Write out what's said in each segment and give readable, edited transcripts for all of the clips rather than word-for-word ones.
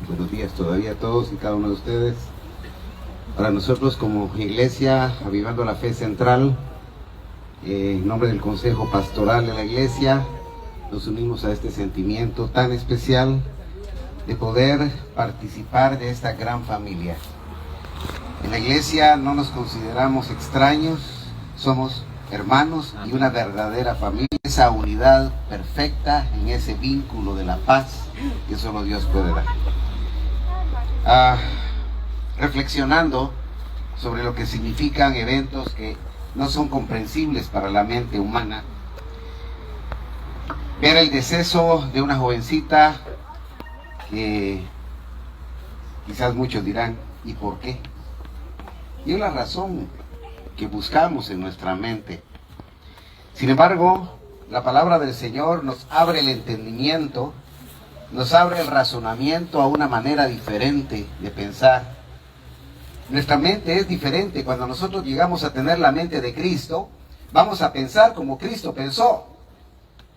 Buenos días todavía a todos y cada uno de ustedes. Para nosotros como Iglesia Avivando la Fe Central, en nombre del Consejo Pastoral de la Iglesia, nos unimos a este sentimiento tan especial de poder participar de esta gran familia. En la Iglesia no nos consideramos extraños, somos hermanos y una verdadera familia. Esa unidad perfecta en ese vínculo de la paz que solo Dios puede dar. Reflexionando sobre lo que significan eventos que no son comprensibles para la mente humana, ver el deceso de una jovencita que quizás muchos dirán, ¿y por qué? Y es la razón que buscamos en nuestra mente. Sin embargo, la palabra del Señor nos abre el entendimiento, nos abre el razonamiento a una manera diferente de pensar. Nuestra mente es diferente. Cuando nosotros llegamos a tener la mente de Cristo, vamos a pensar como Cristo pensó.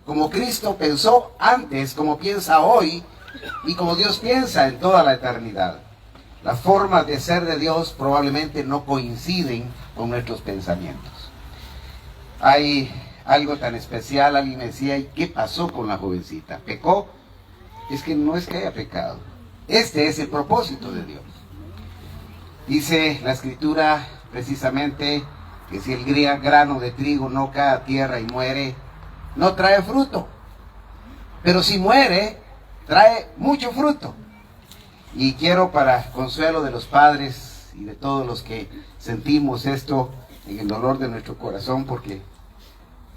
Como Cristo pensó antes, como piensa hoy y como Dios piensa en toda la eternidad. Las formas de ser de Dios probablemente no coinciden con nuestros pensamientos. Hay algo tan especial. Alguien me decía, ¿y qué pasó con la jovencita? ¿Pecó? Es que no es que haya pecado. Este es el propósito de Dios. Dice la Escritura precisamente que si el grano de trigo no cae a tierra y muere, no trae fruto. Pero si muere, trae mucho fruto. Y quiero, para consuelo de los padres y de todos los que sentimos esto en el dolor de nuestro corazón, porque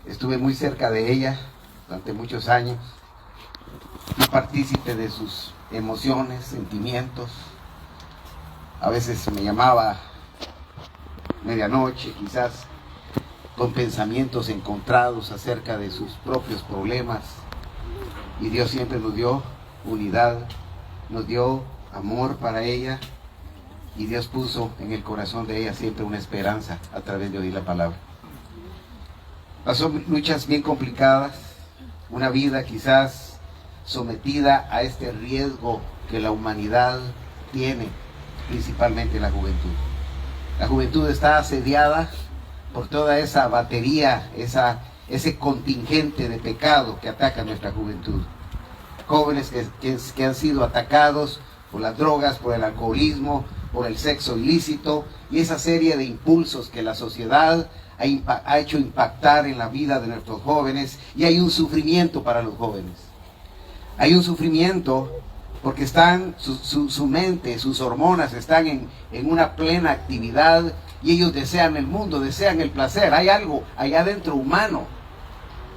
estuve muy cerca de ella durante muchos años, fui partícipe de sus emociones, sentimientos. A veces me llamaba medianoche, quizás con pensamientos encontrados acerca de sus propios problemas. Y Dios siempre nos dio unidad, nos dio amor para ella. Y Dios puso en el corazón de ella siempre una esperanza a través de oír la palabra. Pasó luchas bien complicadas, una vida quizás sometida a este riesgo que la humanidad tiene, principalmente la juventud. La juventud está asediada por toda esa batería, ese contingente de pecado que ataca a nuestra juventud. Jóvenes que han sido atacados por las drogas, por el alcoholismo, por el sexo ilícito y esa serie de impulsos que la sociedad ha hecho impactar en la vida de nuestros jóvenes, y hay un sufrimiento para los jóvenes. Hay un sufrimiento porque su mente, sus hormonas están en una plena actividad y ellos desean el mundo, desean el placer. Hay algo allá adentro humano.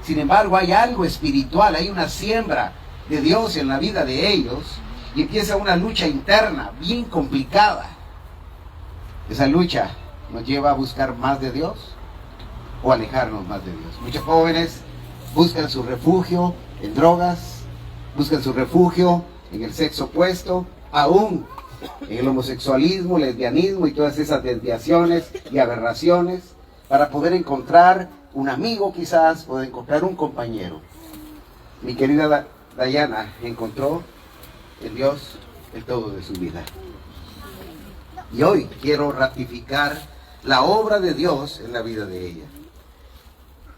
Sin embargo, hay algo espiritual, hay una siembra de Dios en la vida de ellos y empieza una lucha interna bien complicada. Esa lucha nos lleva a buscar más de Dios o alejarnos más de Dios. Muchos jóvenes buscan su refugio en drogas, buscan su refugio en el sexo opuesto, aún en el homosexualismo, lesbianismo y todas esas desviaciones y aberraciones, para poder encontrar un amigo, quizás, poder encontrar un compañero. Mi querida Dayana encontró en Dios el todo de su vida. Y hoy quiero ratificar la obra de Dios en la vida de ella.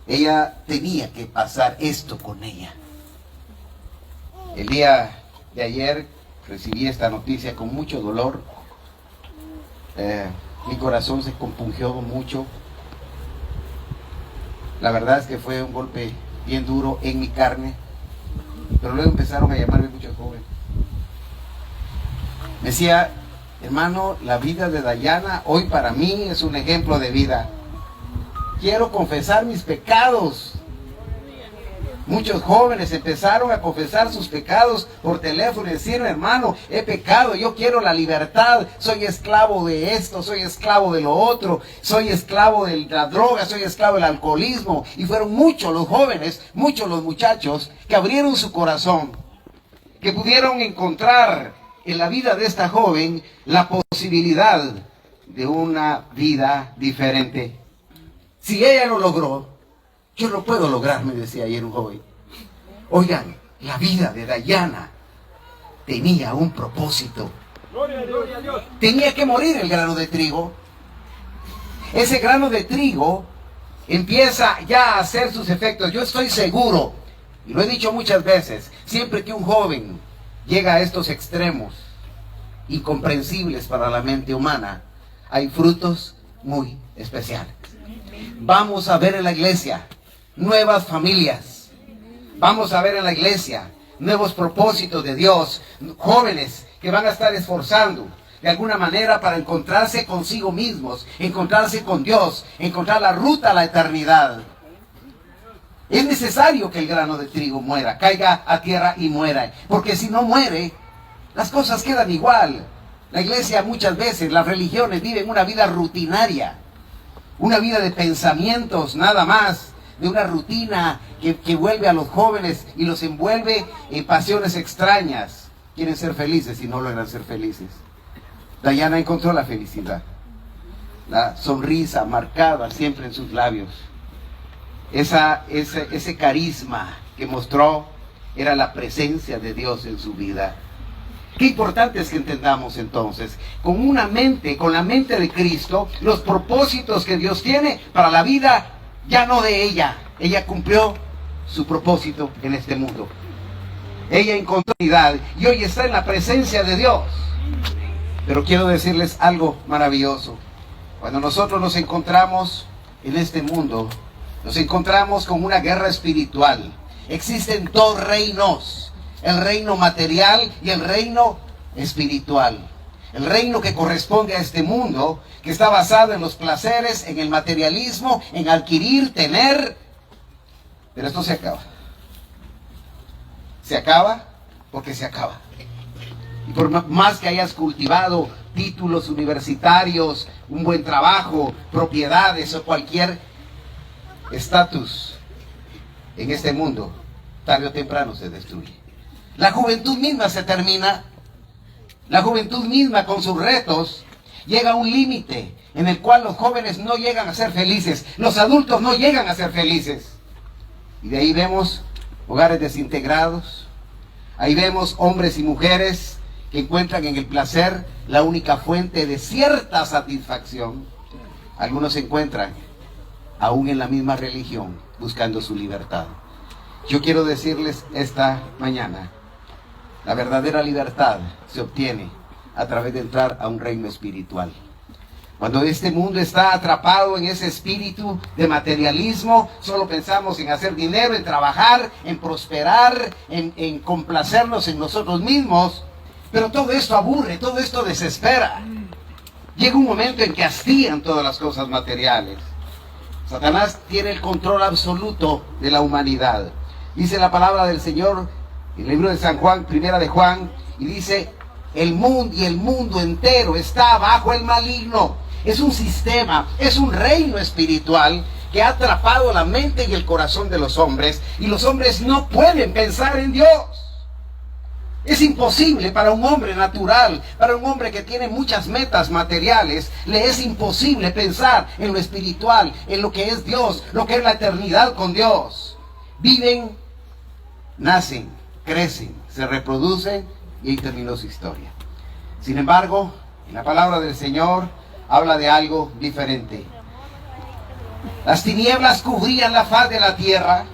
Ella tenía que pasar esto con ella. El día de ayer recibí esta noticia con mucho dolor. Mi corazón se compungió mucho. La verdad es que fue un golpe bien duro en mi carne. Pero luego empezaron a llamarme muchos jóvenes. Me decía, hermano, la vida de Dayana hoy para mí es un ejemplo de vida. Quiero confesar mis pecados. Muchos jóvenes empezaron a confesar sus pecados por teléfono y decir, hermano, he pecado, yo quiero la libertad, soy esclavo de esto, soy esclavo de lo otro, soy esclavo de la droga, soy esclavo del alcoholismo. Y fueron muchos los jóvenes, muchos los muchachos que abrieron su corazón, que pudieron encontrar en la vida de esta joven la posibilidad de una vida diferente. Si ella lo logró, yo lo puedo lograr, me decía ayer un joven. Oigan, la vida de Dayana tenía un propósito. Gloria a Dios. Tenía que morir el grano de trigo. Ese grano de trigo empieza ya a hacer sus efectos. Yo estoy seguro, y lo he dicho muchas veces, siempre que un joven llega a estos extremos incomprensibles para la mente humana, hay frutos muy especiales. Vamos a ver en la iglesia nuevas familias. Vamos a ver en la iglesia nuevos propósitos de Dios, jóvenes que van a estar esforzando de alguna manera para encontrarse consigo mismos, encontrarse con Dios, encontrar la ruta a la eternidad. Es necesario que el grano de trigo muera, caiga a tierra y muera, porque si no muere, las cosas quedan igual. La iglesia muchas veces, las religiones viven una vida rutinaria, una vida de pensamientos nada más, de una rutina que vuelve a los jóvenes y los envuelve en pasiones extrañas. Quieren ser felices y no logran ser felices. Dayana encontró la felicidad, la sonrisa marcada siempre en sus labios. Ese carisma que mostró era la presencia de Dios en su vida. Qué importante es que entendamos entonces, con una mente, con la mente de Cristo, los propósitos que Dios tiene para la vida, ya no de ella. Ella cumplió su propósito en este mundo. Ella encontró unidad y hoy está en la presencia de Dios. Pero quiero decirles algo maravilloso. Cuando nosotros nos encontramos en este mundo, nos encontramos con una guerra espiritual. Existen dos reinos, el reino material y el reino espiritual. El reino que corresponde a este mundo, que está basado en los placeres, en el materialismo, en adquirir, tener. Pero esto se acaba. Se acaba porque se acaba. Y por más que hayas cultivado títulos universitarios, un buen trabajo, propiedades o cualquier estatus en este mundo, tarde o temprano se destruye. La juventud misma se termina. La juventud misma con sus retos llega a un límite en el cual los jóvenes no llegan a ser felices, los adultos no llegan a ser felices. Y de ahí vemos hogares desintegrados, ahí vemos hombres y mujeres que encuentran en el placer la única fuente de cierta satisfacción. Algunos se encuentran aún en la misma religión buscando su libertad. Yo quiero decirles esta mañana, la verdadera libertad se obtiene a través de entrar a un reino espiritual. Cuando este mundo está atrapado en ese espíritu de materialismo, solo pensamos en hacer dinero, en trabajar, en prosperar, en complacernos en nosotros mismos. Pero todo esto aburre, todo esto desespera. Llega un momento en que hastían todas las cosas materiales. Satanás tiene el control absoluto de la humanidad. Dice la palabra del Señor en el libro de San Juan, primera de Juan, y dice, el mundo entero está bajo el maligno. Es un sistema, es un reino espiritual que ha atrapado la mente y el corazón de los hombres, y los hombres no pueden pensar en Dios. Es imposible para un hombre natural, para un hombre que tiene muchas metas materiales, le es imposible pensar en lo espiritual, en lo que es Dios, lo que es la eternidad con Dios. Viven, nacen, crecen, se reproducen y ahí terminó su historia. Sin embargo, en la palabra del Señor habla de algo diferente. Las tinieblas cubrían la faz de la tierra.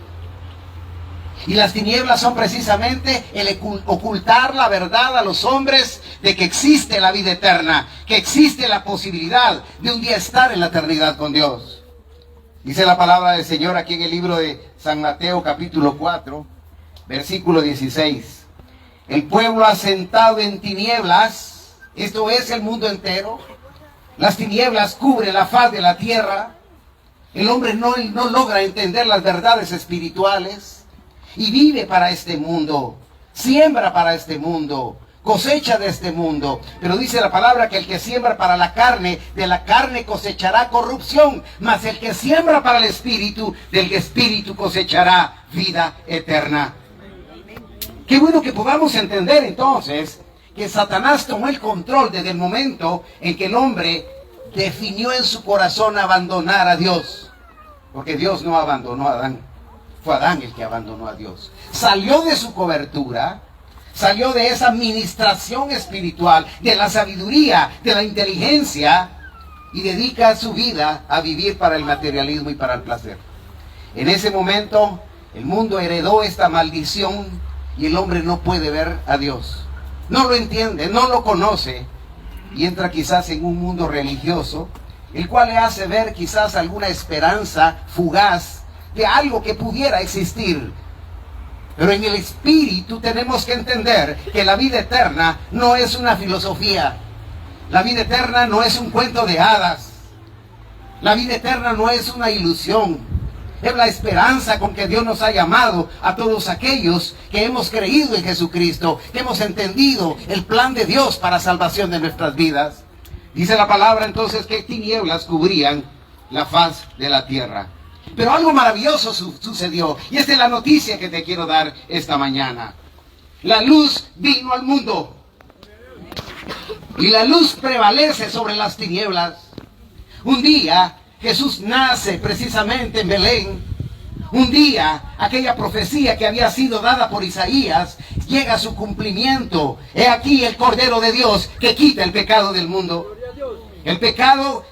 Y las tinieblas son precisamente el ocultar la verdad a los hombres de que existe la vida eterna, que existe la posibilidad de un día estar en la eternidad con Dios. Dice la palabra del Señor aquí en el libro de San Mateo capítulo 4, versículo 16. El pueblo asentado en tinieblas, esto es el mundo entero, las tinieblas cubren la faz de la tierra, el hombre no logra entender las verdades espirituales. Y vive para este mundo, siembra para este mundo, cosecha de este mundo. Pero dice la palabra que el que siembra para la carne, de la carne cosechará corrupción. Mas el que siembra para el espíritu, del espíritu cosechará vida eterna. Qué bueno que podamos entender entonces que Satanás tomó el control desde el momento en que el hombre definió en su corazón abandonar a Dios. Porque Dios no abandonó a Adán. Fue Adán el que abandonó a Dios. Salió de su cobertura, salió de esa administración espiritual, de la sabiduría, de la inteligencia, y dedica su vida a vivir para el materialismo y para el placer. En ese momento, el mundo heredó esta maldición y el hombre no puede ver a Dios. No lo entiende, no lo conoce, y entra quizás en un mundo religioso, el cual le hace ver quizás alguna esperanza fugaz de algo que pudiera existir. Pero en el espíritu tenemos que entender que la vida eterna no es una filosofía. La vida eterna no es un cuento de hadas. La vida eterna no es una ilusión. Es la esperanza con que Dios nos ha llamado a todos aquellos que hemos creído en Jesucristo, que hemos entendido el plan de Dios para salvación de nuestras vidas. Dice la palabra entonces que tinieblas cubrían la faz de la tierra. Pero algo maravilloso sucedió, y esta es la noticia que te quiero dar esta mañana. La luz vino al mundo, y la luz prevalece sobre las tinieblas. Un día Jesús nace precisamente en Belén. Un día aquella profecía que había sido dada por Isaías llega a su cumplimiento. He aquí el Cordero de Dios que quita el pecado del mundo. El pecado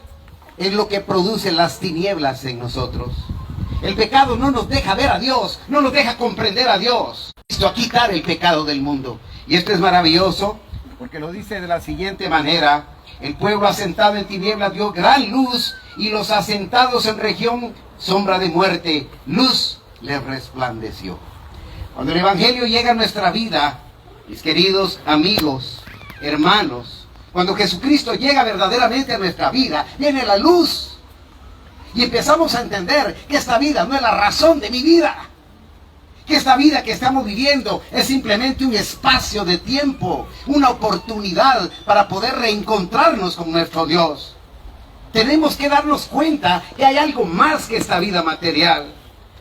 es lo que produce las tinieblas en nosotros. El pecado no nos deja ver a Dios, no nos deja comprender a Dios. Esto a quitar el pecado del mundo. Y esto es maravilloso, porque lo dice de la siguiente manera: el pueblo asentado en tinieblas vio gran luz, y los asentados en región sombra de muerte, luz les resplandeció. Cuando el Evangelio llega a nuestra vida, mis queridos amigos, hermanos, cuando Jesucristo llega verdaderamente a nuestra vida, viene la luz. Y empezamos a entender que esta vida no es la razón de mi vida. Que esta vida que estamos viviendo es simplemente un espacio de tiempo, una oportunidad para poder reencontrarnos con nuestro Dios. Tenemos que darnos cuenta que hay algo más que esta vida material.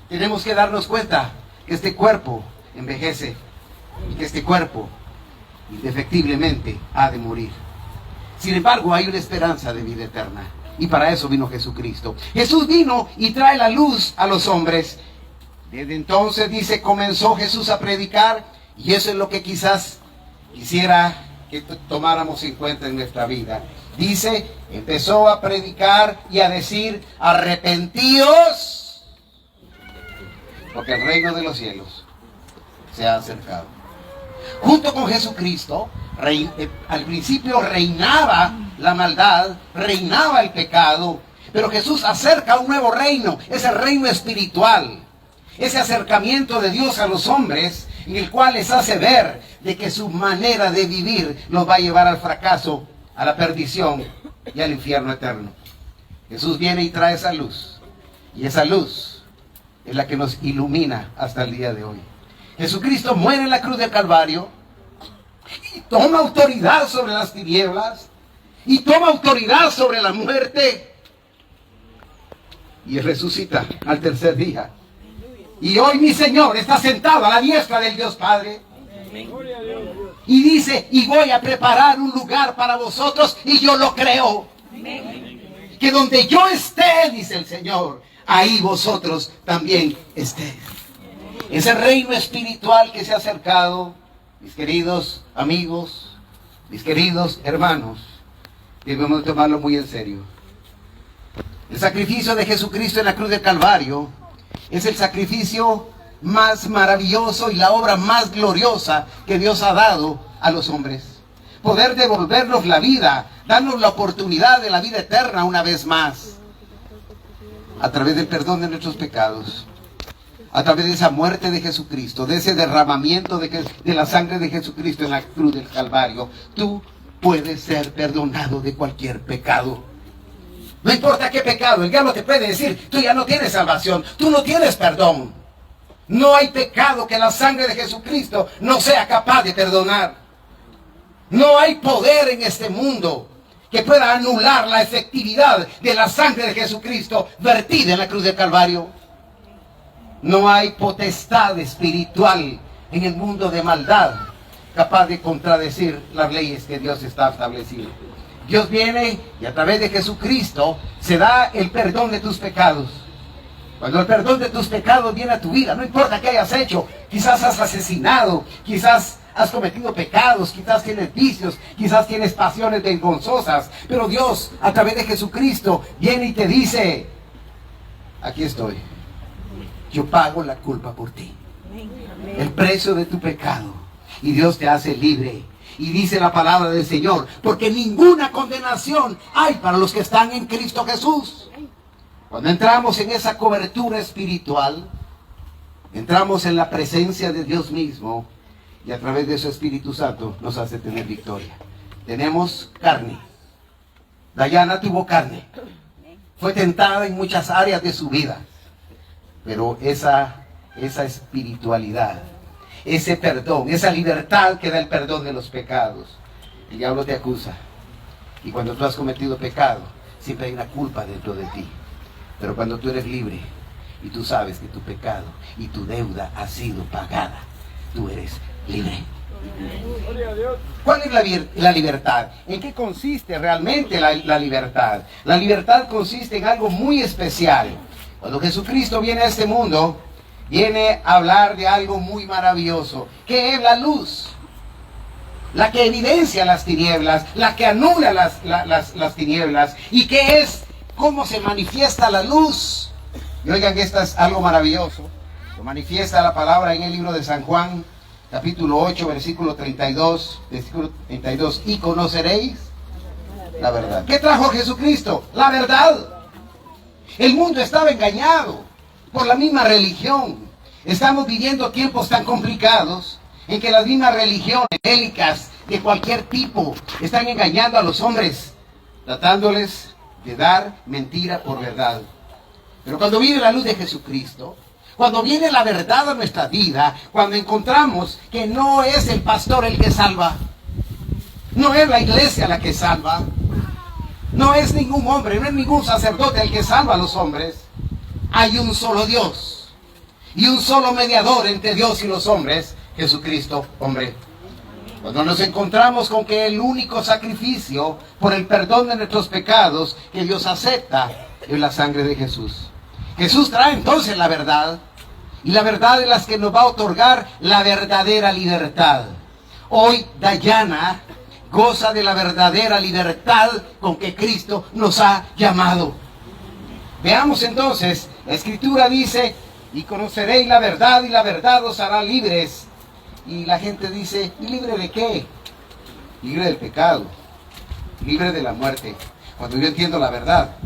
Tenemos que darnos cuenta que este cuerpo envejece y que este cuerpo indefectiblemente ha de morir. Sin embargo, hay una esperanza de vida eterna, y para eso vino Jesucristo. Jesús vino y trae la luz a los hombres. Desde entonces, dice, comenzó Jesús a predicar, y eso es lo que quizás quisiera que tomáramos en cuenta en nuestra vida. Dice, empezó a predicar y a decir: arrepentíos, porque el reino de los cielos se ha acercado. Junto con Jesucristo, al principio reinaba la maldad, reinaba el pecado, pero Jesús acerca un nuevo reino, ese reino espiritual. Ese acercamiento de Dios a los hombres, en el cual les hace ver de que su manera de vivir los va a llevar al fracaso, a la perdición y al infierno eterno. Jesús viene y trae esa luz, y esa luz es la que nos ilumina hasta el día de hoy. Jesucristo muere en la cruz del Calvario y toma autoridad sobre las tinieblas y toma autoridad sobre la muerte, y resucita al tercer día. Y hoy mi Señor está sentado a la diestra del Dios Padre. Y dice: y voy a preparar un lugar para vosotros, y yo lo creo. Que donde yo esté, dice el Señor, ahí vosotros también estéis. Ese reino espiritual que se ha acercado, mis queridos amigos, mis queridos hermanos, debemos tomarlo muy en serio. El sacrificio de Jesucristo en la cruz del Calvario es el sacrificio más maravilloso y la obra más gloriosa que Dios ha dado a los hombres. Poder devolvernos la vida, darnos la oportunidad de la vida eterna una vez más, a través del perdón de nuestros pecados, a través de esa muerte de Jesucristo, de ese derramamiento de la sangre de Jesucristo en la cruz del Calvario. Tú puedes ser perdonado de cualquier pecado. No importa qué pecado, el diablo te puede decir: tú ya no tienes salvación, tú no tienes perdón. No hay pecado que la sangre de Jesucristo no sea capaz de perdonar. No hay poder en este mundo que pueda anular la efectividad de la sangre de Jesucristo vertida en la cruz del Calvario. No hay potestad espiritual en el mundo de maldad capaz de contradecir las leyes que Dios está establecido. Dios viene y a través de Jesucristo se da el perdón de tus pecados. Cuando el perdón de tus pecados viene a tu vida, no importa qué hayas hecho, quizás has asesinado, quizás has cometido pecados, quizás tienes vicios, quizás tienes pasiones vergonzosas, pero Dios, a través de Jesucristo, viene y te dice: aquí estoy, yo pago la culpa por ti, el precio de tu pecado, y Dios te hace libre. Y dice la palabra del Señor: porque ninguna condenación hay para los que están en Cristo Jesús. Cuando entramos en esa cobertura espiritual, entramos en la presencia de Dios mismo, y a través de su Espíritu Santo nos hace tener victoria. Tenemos carne. Dayana tuvo carne. Fue tentada en muchas áreas de su vida. Pero esa espiritualidad, ese perdón, esa libertad que da el perdón de los pecados. El diablo te acusa. Y cuando tú has cometido pecado, siempre hay una culpa dentro de ti. Pero cuando tú eres libre y tú sabes que tu pecado y tu deuda ha sido pagada, tú eres libre. ¿Cuál es la libertad? ¿En qué consiste realmente la libertad? La libertad consiste en algo muy especial. Cuando Jesucristo viene a este mundo, viene a hablar de algo muy maravilloso, que es la luz, la que evidencia las tinieblas, la que anula las tinieblas, y que es cómo se manifiesta la luz. Y oigan que esto es algo maravilloso. Lo manifiesta la palabra en el libro de San Juan, capítulo 8, versículo 32, y conoceréis la verdad. ¿Qué trajo Jesucristo? La verdad. El mundo estaba engañado por la misma religión. Estamos viviendo tiempos tan complicados en que las mismas religiones bélicas de cualquier tipo están engañando a los hombres, tratándoles de dar mentira por verdad. Pero cuando viene la luz de Jesucristo, cuando viene la verdad a nuestra vida, cuando encontramos que no es el pastor el que salva, no es la iglesia la que salva, no es ningún hombre, no es ningún sacerdote el que salva a los hombres, hay un solo Dios y un solo mediador entre Dios y los hombres, Jesucristo, hombre. Cuando nos encontramos con que el único sacrificio por el perdón de nuestros pecados que Dios acepta es la sangre de Jesús. Jesús trae entonces la verdad, y la verdad es la que nos va a otorgar la verdadera libertad. Hoy Dayana goza de la verdadera libertad con que Cristo nos ha llamado. Veamos entonces, la Escritura dice: y conoceréis la verdad, y la verdad os hará libres. Y la gente dice: ¿y libre de qué? Libre del pecado, libre de la muerte. Cuando yo entiendo la verdad,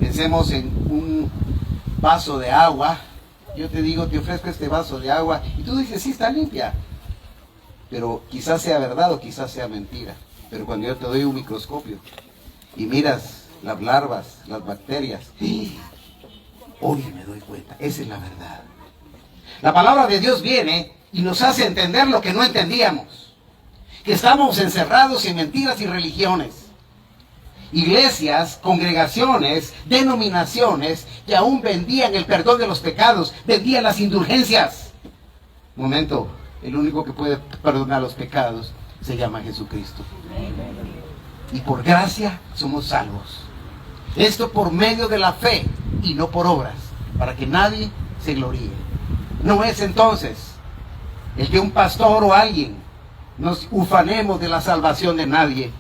pensemos en un vaso de agua. Yo te digo, te ofrezco este vaso de agua, y tú dices: sí, está limpia. Pero quizás sea verdad o quizás sea mentira. Pero cuando yo te doy un microscopio y miras las larvas, las bacterias, hoy me doy cuenta, esa es la verdad. La palabra de Dios viene y nos hace entender lo que no entendíamos, que estamos encerrados en mentiras y religiones, iglesias, congregaciones, denominaciones que aún vendían el perdón de los pecados, vendían las indulgencias. Momento, el único que puede perdonar los pecados se llama Jesucristo. Y por gracia somos salvos. Esto por medio de la fe y no por obras, para que nadie se gloríe. No es entonces el que un pastor o alguien nos ufanemos de la salvación de nadie.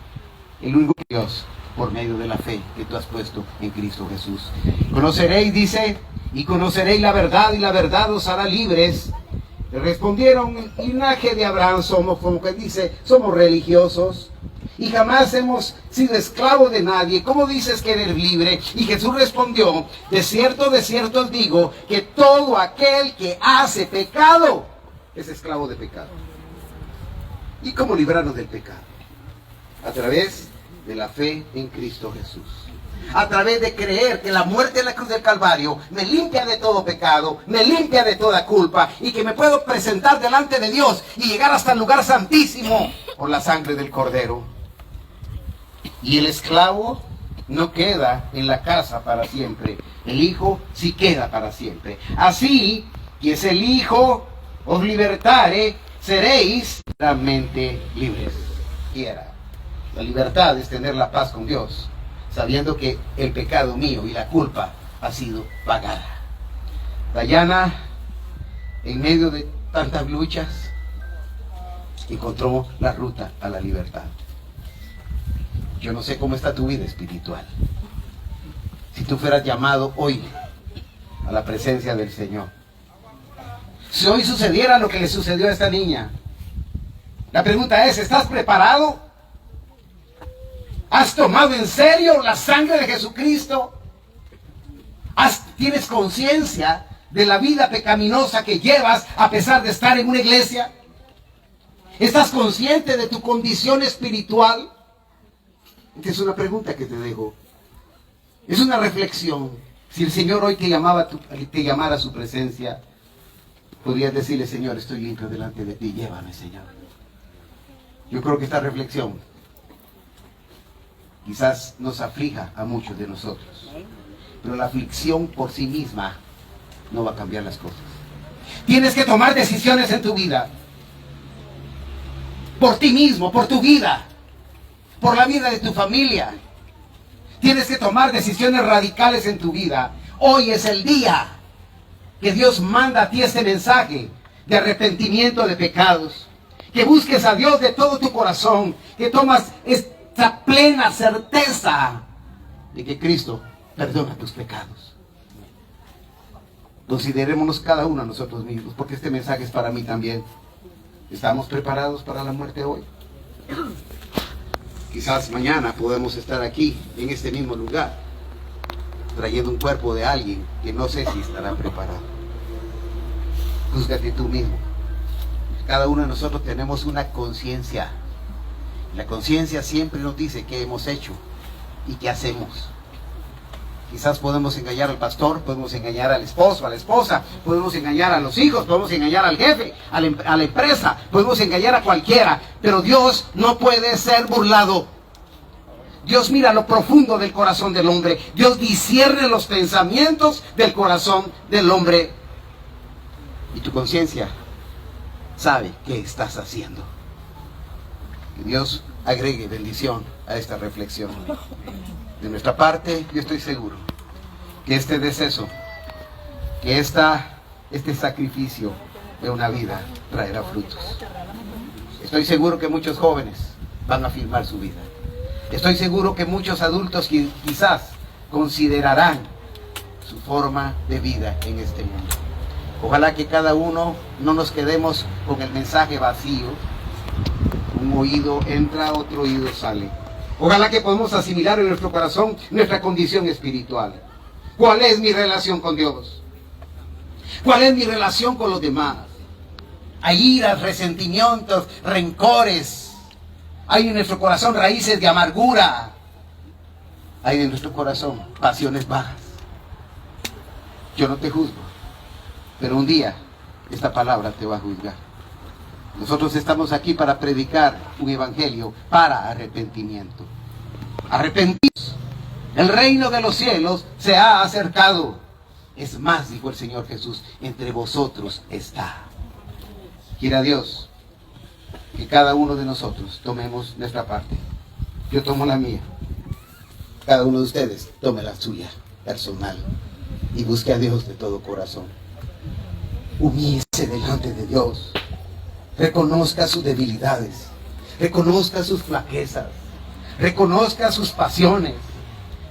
El único Dios, por medio de la fe que tú has puesto en Cristo Jesús. Conoceréis, dice, y conoceréis la verdad, y la verdad os hará libres. Le respondieron: linaje de Abraham somos, como que dice, somos religiosos y jamás hemos sido esclavos de nadie. ¿Cómo dices que eres libre? Y Jesús respondió: de cierto os digo, que todo aquel que hace pecado es esclavo de pecado. ¿Y cómo librarnos del pecado? A través de la fe en Cristo Jesús. A través de creer que la muerte en la cruz del Calvario me limpia de todo pecado, me limpia de toda culpa, y que me puedo presentar delante de Dios y llegar hasta el lugar santísimo por la sangre del Cordero. Y el esclavo no queda en la casa para siempre, el Hijo sí queda para siempre. Así que si el Hijo os libertare, seréis realmente libres. Quiera. La libertad es tener la paz con Dios, sabiendo que el pecado mío y la culpa ha sido pagada. Dayana, en medio de tantas luchas, encontró la ruta a la libertad. Yo no sé cómo está tu vida espiritual. Si tú fueras llamado hoy a la presencia del Señor, si hoy sucediera lo que le sucedió a esta niña, la pregunta es, ¿estás preparado? ¿Has tomado en serio la sangre de Jesucristo? ¿Tienes conciencia de la vida pecaminosa que llevas a pesar de estar en una iglesia? ¿Estás consciente de tu condición espiritual? Esta es una pregunta que te dejo. Es una reflexión. Si el Señor hoy te llamara a su presencia, podrías decirle: Señor, estoy limpio delante de ti, llévame, Señor. Yo creo que esta reflexión quizás nos aflija a muchos de nosotros, pero la aflicción por sí misma no va a cambiar las cosas. Tienes que tomar decisiones en tu vida, por ti mismo, por tu vida, por la vida de tu familia. Tienes que tomar decisiones radicales en tu vida. Hoy es el día que Dios manda a ti este mensaje de arrepentimiento de pecados. Que busques a Dios de todo tu corazón. Que tomas esta plena certeza de que Cristo perdona tus pecados. Considerémonos cada uno a nosotros mismos, porque este mensaje es para mí también. ¿Estamos preparados para la muerte hoy? Quizás mañana podemos estar aquí, en este mismo lugar, trayendo un cuerpo de alguien que no sé si estará preparado. Júzgate tú mismo. Cada uno de nosotros tenemos una conciencia. La conciencia siempre nos dice qué hemos hecho y qué hacemos. Quizás podemos engañar al pastor, podemos engañar al esposo, a la esposa, podemos engañar a los hijos, podemos engañar al jefe, a la empresa, podemos engañar a cualquiera, pero Dios no puede ser burlado. Dios mira lo profundo del corazón del hombre. Dios discierne los pensamientos del corazón del hombre. Y tu conciencia sabe qué estás haciendo. Que Dios agregue bendición a esta reflexión. De nuestra parte, yo estoy seguro que este deceso, que este sacrificio de una vida traerá frutos. Estoy seguro que muchos jóvenes van a firmar su vida. Estoy seguro que muchos adultos quizás considerarán su forma de vida en este mundo. Ojalá que cada uno no nos quedemos con el mensaje vacío. Un oído entra, otro oído sale. Ojalá que podamos asimilar en nuestro corazón nuestra condición espiritual. ¿Cuál es mi relación con Dios? ¿Cuál es mi relación con los demás? Hay iras, resentimientos, rencores. Hay en nuestro corazón raíces de amargura. Hay en nuestro corazón pasiones bajas. Yo no te juzgo, pero un día esta palabra te va a juzgar. Nosotros estamos aquí para predicar un evangelio para arrepentimiento. Arrepentidos. El reino de los cielos se ha acercado. Es más, dijo el Señor Jesús, entre vosotros está. Quiera Dios que cada uno de nosotros tomemos nuestra parte. Yo tomo la mía. Cada uno de ustedes tome la suya, personal. Y busque a Dios de todo corazón. Humíllese delante de Dios. Reconozca sus debilidades, reconozca sus flaquezas, reconozca sus pasiones,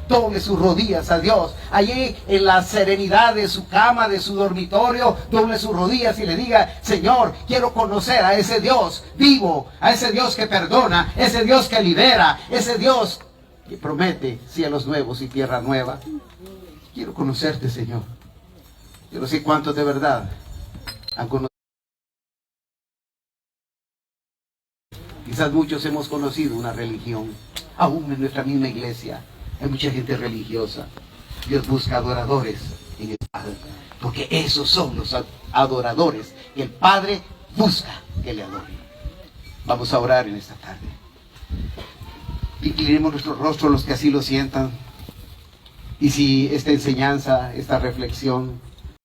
doble sus rodillas a Dios, allí en la serenidad de su cama, de su dormitorio, doble sus rodillas y le diga: Señor, quiero conocer a ese Dios vivo, a ese Dios que perdona, ese Dios que libera, ese Dios que promete cielos nuevos y tierra nueva. Quiero conocerte, Señor. Yo no sé cuántos de verdad han conocido. Quizás muchos hemos conocido una religión, aún en nuestra misma iglesia. Hay mucha gente religiosa. Dios busca adoradores en el Padre, porque esos son los adoradores que el Padre busca que le adoren. Vamos a orar en esta tarde. Inclinemos nuestro rostro los que así lo sientan. Y si esta enseñanza, esta reflexión